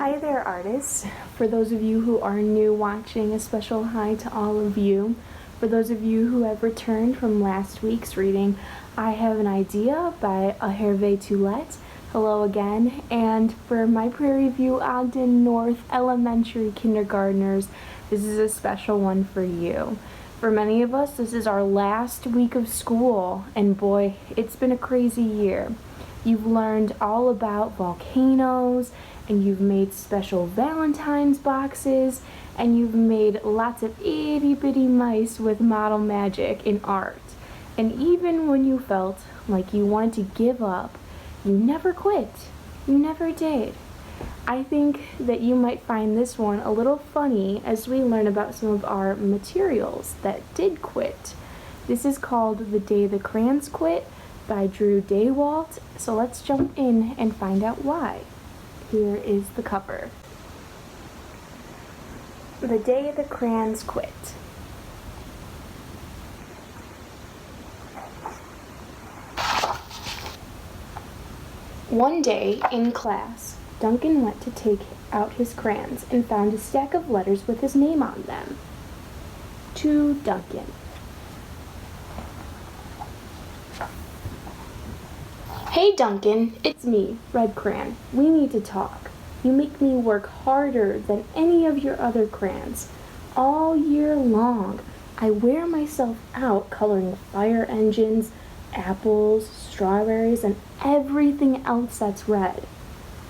Hi there, artists. For those of you who are new watching, a special hi to all of you. For those of you who have returned from last week's reading, I Have an Idea by Herve Tullet. Hello again. And for my Prairieview Ogden North Elementary kindergartners, this is a special one for you. For many of us, this is our last week of school, and boy, it's been a crazy year. You've learned all about volcanoes, and you've made special Valentine's boxes, and you've made lots of itty bitty mice with model magic in art. And even when you felt like you wanted to give up, you never quit. You never did. I think that you might find this one a little funny as we learn about some of our materials that did quit. This is called The Day the Crayons Quit by Drew Daywalt, so let's jump in and find out why. Here is the cover. The Day the Crayons Quit. One day in class, Duncan went to take out his crayons and found a stack of letters with his name on them. To Duncan. Hey Duncan, it's me, Red Crayon. We need to talk. You make me work harder than any of your other crayons. All year long, I wear myself out coloring fire engines, apples, strawberries, and everything else that's red.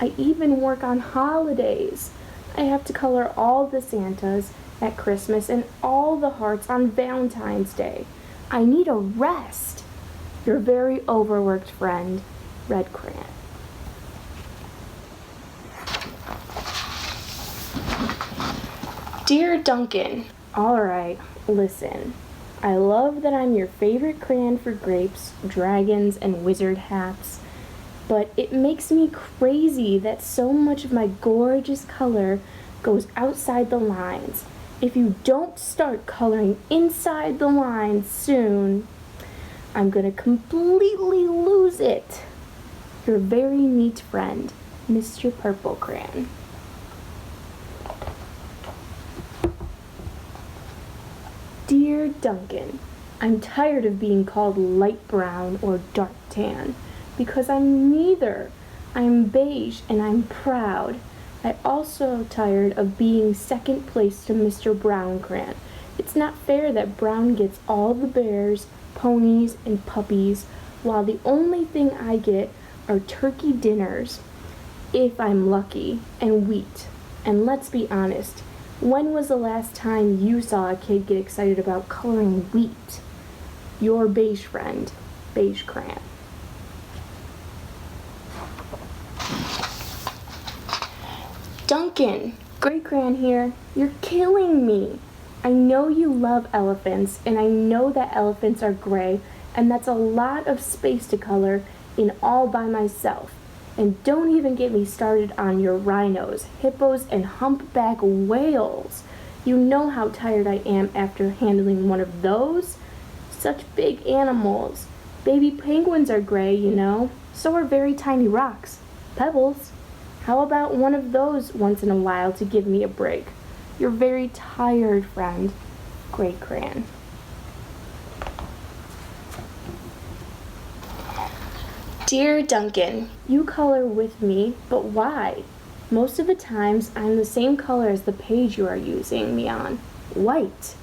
I even work on holidays. I have to color all the Santas at Christmas and all the hearts on Valentine's Day. I need a rest. Your very overworked friend, Red Crayon. Dear Duncan, alright, listen. I love that I'm your favorite crayon for grapes, dragons, and wizard hats, but it makes me crazy that so much of my gorgeous color goes outside the lines. If you don't start coloring inside the lines soon, I'm gonna completely lose it. Your very neat friend, Mr. Purple Crayon. Dear Duncan, I'm tired of being called light brown or dark tan, because I'm neither. I'm beige and I'm proud. I also tired of being second place to Mr. Brown Crayon. It's not fair that Brown gets all the bears, ponies, and puppies, while the only thing I get are turkey dinners, if I'm lucky, and wheat. And let's be honest, when was the last time you saw a kid get excited about coloring wheat? Your beige friend, Beige Crayon. Duncan, Gray Crayon here. You're killing me. I know you love elephants, and I know that elephants are gray, and that's a lot of space to color in all by myself. And don't even get me started on your rhinos, hippos, and humpback whales. You know how tired I am after handling one of those. Such big animals. Baby penguins are gray, you know. So are very tiny rocks, pebbles. How about one of those once in a while to give me a break? Your very tired friend, Gray Crayon. Dear Duncan, you color with me, but why? Most of the times I'm the same color as the page you are using me on, white.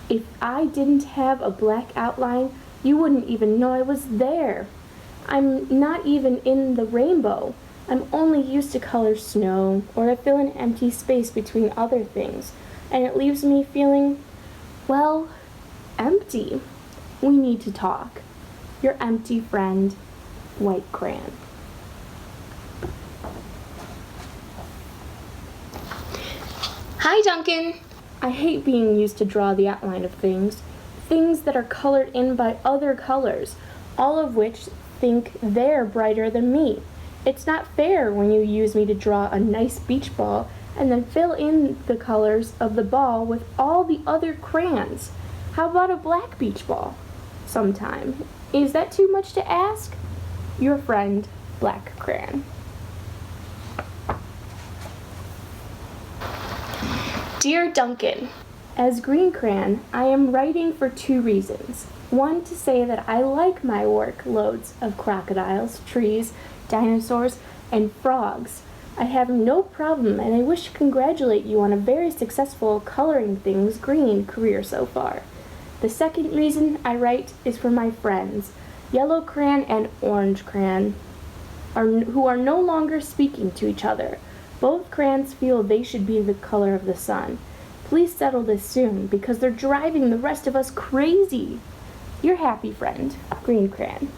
If I didn't have a black outline, you wouldn't even know I was there. I'm not even in the rainbow. I'm only used to color snow or to fill an empty space between other things, and it leaves me feeling, well, empty. We need to talk. Your empty friend, White Crayon. Hi Duncan! I hate being used to draw the outline of things that are colored in by other colors, all of which think they're brighter than me. It's not fair when you use me to draw a nice beach ball and then fill in the colors of the ball with all the other crayons. How about a black beach ball sometime? Is that too much to ask? Your friend, Black Crayon. Dear Duncan, as Green Crayon, I am writing for 2 reasons. One, to say that I like my work loads of crocodiles, trees, dinosaurs, and frogs. I have no problem, and I wish to congratulate you on a very successful coloring things green career so far. The second reason I write is for my friends, Yellow Crayon and Orange Crayon, who are no longer speaking to each other. Both crayons feel they should be the color of the sun. Please settle this soon, because they're driving the rest of us crazy. Your happy friend, Green Crayon.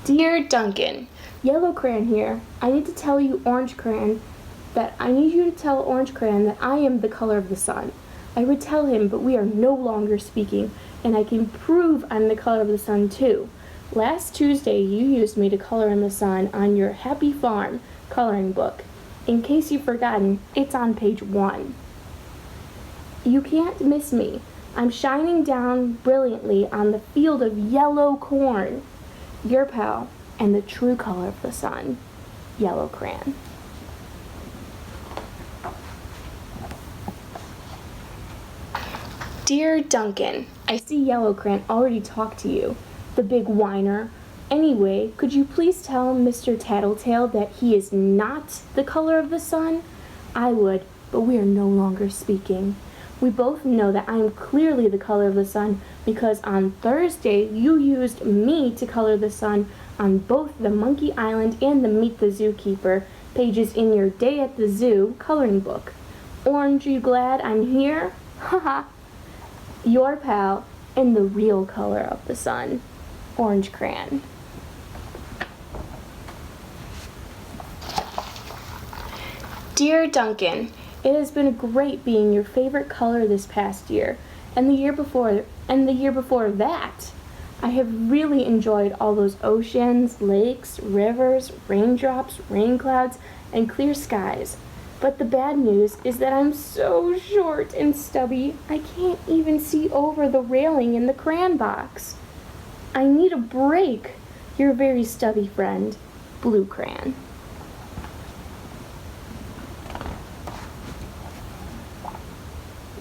Dear Duncan, Yellow Crayon here. I need to tell you, Orange Crayon, that I need you to tell Orange Crayon that I am the color of the sun. I would tell him, but we are no longer speaking, and I can prove I'm the color of the sun too. Last Tuesday, you used me to color in the sun on your Happy Farm coloring book. In case you've forgotten, it's on page 1. You can't miss me. I'm shining down brilliantly on the field of yellow corn. Your pal, and the true color of the sun, Yellow Crayon. Dear Duncan, I see Yellow Crayon already talked to you, the big whiner. Anyway, could you please tell Mr. Tattletale that he is not the color of the sun? I would, but we are no longer speaking. We both know that I am clearly the color of the sun because on Thursday you used me to color the sun on both the Monkey Island and the Meet the Zookeeper pages in your Day at the Zoo coloring book. Aren't you glad I'm here? Haha. Your pal and the real color of the sun, Orange Crayon. Dear Duncan, it has been great being your favorite color this past year, and the year before that. I have really enjoyed all those oceans, lakes, rivers, raindrops, rain clouds, and clear skies. But the bad news is that I'm so short and stubby, I can't even see over the railing in the crayon box. I need a break. Your very stubby friend, Blue Crayon.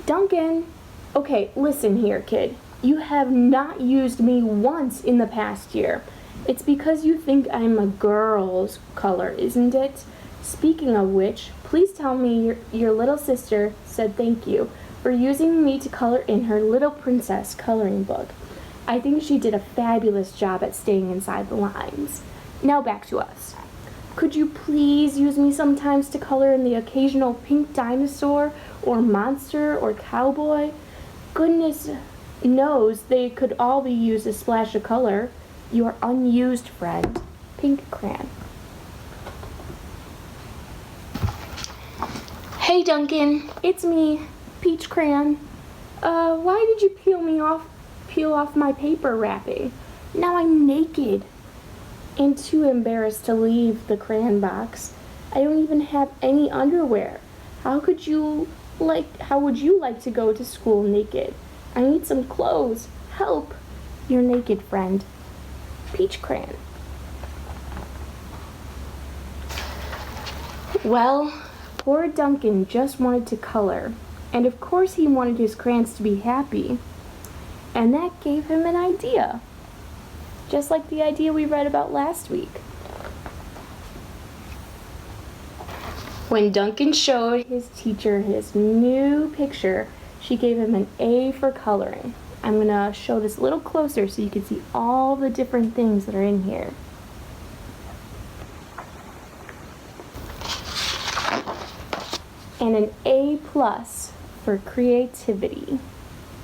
Duncan! Okay, listen here, kid. You have not used me once in the past year. It's because you think I'm a girl's color, isn't it? Speaking of which, please tell me your little sister said thank you for using me to color in her Little Princess coloring book. I think she did a fabulous job at staying inside the lines. Now back to us. Could you please use me sometimes to color in the occasional pink dinosaur or monster or cowboy? Goodness knows they could all be used a splash of color. Your unused friend, Pink Crayon. Hey Duncan, it's me, Peach Crayon. Why did you peel off my paper wrapping? Now I'm naked and too embarrassed to leave the crayon box. I don't even have any underwear. How would you like to go to school naked? I need some clothes. Help! Your naked friend, Peach Crayon. Well, poor Duncan just wanted to color, and of course he wanted his crayons to be happy, and that gave him an idea. Just like the idea we read about last week. When Duncan showed his teacher his new picture, she gave him an A for coloring. I'm going to show this a little closer so you can see all the different things that are in here. And an A+ for creativity.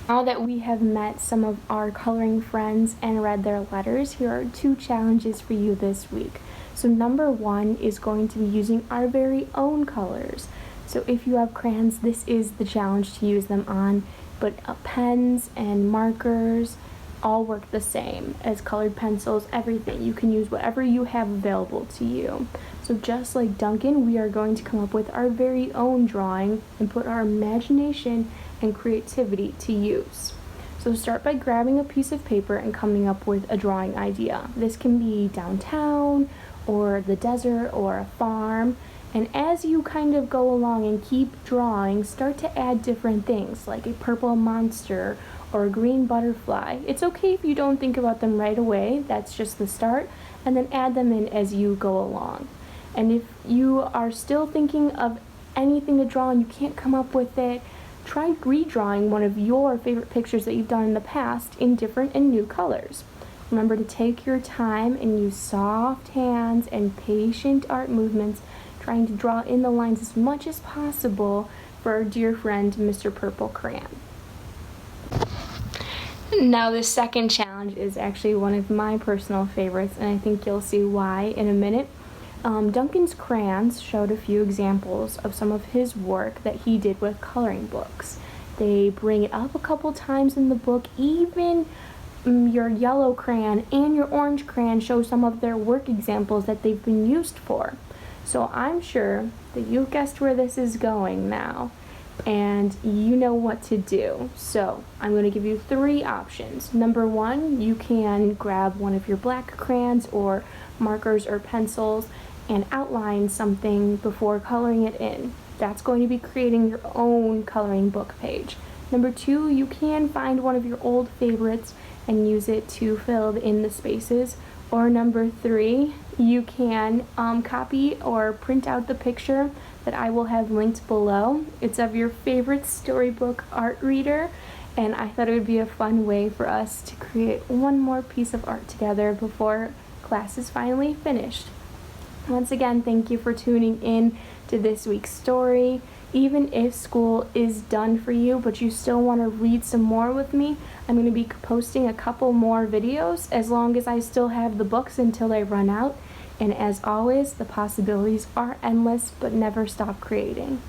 Now that we have met some of our coloring friends and read their letters, here are 2 challenges for you this week. So number 1 is going to be using our very own colors. So if you have crayons, this is the challenge to use them on, but pens and markers all work the same as colored pencils, everything. You can use whatever you have available to you. So just like Duncan, we are going to come up with our very own drawing and put our imagination and creativity to use. So start by grabbing a piece of paper and coming up with a drawing idea. This can be downtown or the desert or a farm, And as you kind of go along and keep drawing, start to add different things like a purple monster or a green butterfly. It's okay if you don't think about them right away, that's just the start, and then add them in as you go along. And if you are still thinking of anything to draw and you can't come up with it, try redrawing one of your favorite pictures that you've done in the past in different and new colors. Remember to take your time and use soft hands and patient art movements, trying to draw in the lines as much as possible for our dear friend Mr. Purple Crayon. Now the second challenge is actually one of my personal favorites, and I think you'll see why in a minute. Duncan's Crayons showed a few examples of some of his work that he did with coloring books. They bring it up a couple times in the book. Even your yellow crayon and your orange crayon show some of their work examples that they've been used for. So I'm sure that you've guessed where this is going now, and you know what to do. So I'm going to give you 3 options. Number 1, you can grab one of your black crayons or markers or pencils and outline something before coloring it in. That's going to be creating your own coloring book page. Number 2, you can find one of your old favorites and use it to fill in the spaces. Or number 3, you can copy or print out the picture that I will have linked below. It's of your favorite storybook art reader, and I thought it would be a fun way for us to create one more piece of art together before class is finally finished. Once again, thank you for tuning in to this week's story. Even if school is done for you, but you still want to read some more with me, I'm going to be posting a couple more videos as long as I still have the books until they run out. And as always, the possibilities are endless, but never stop creating.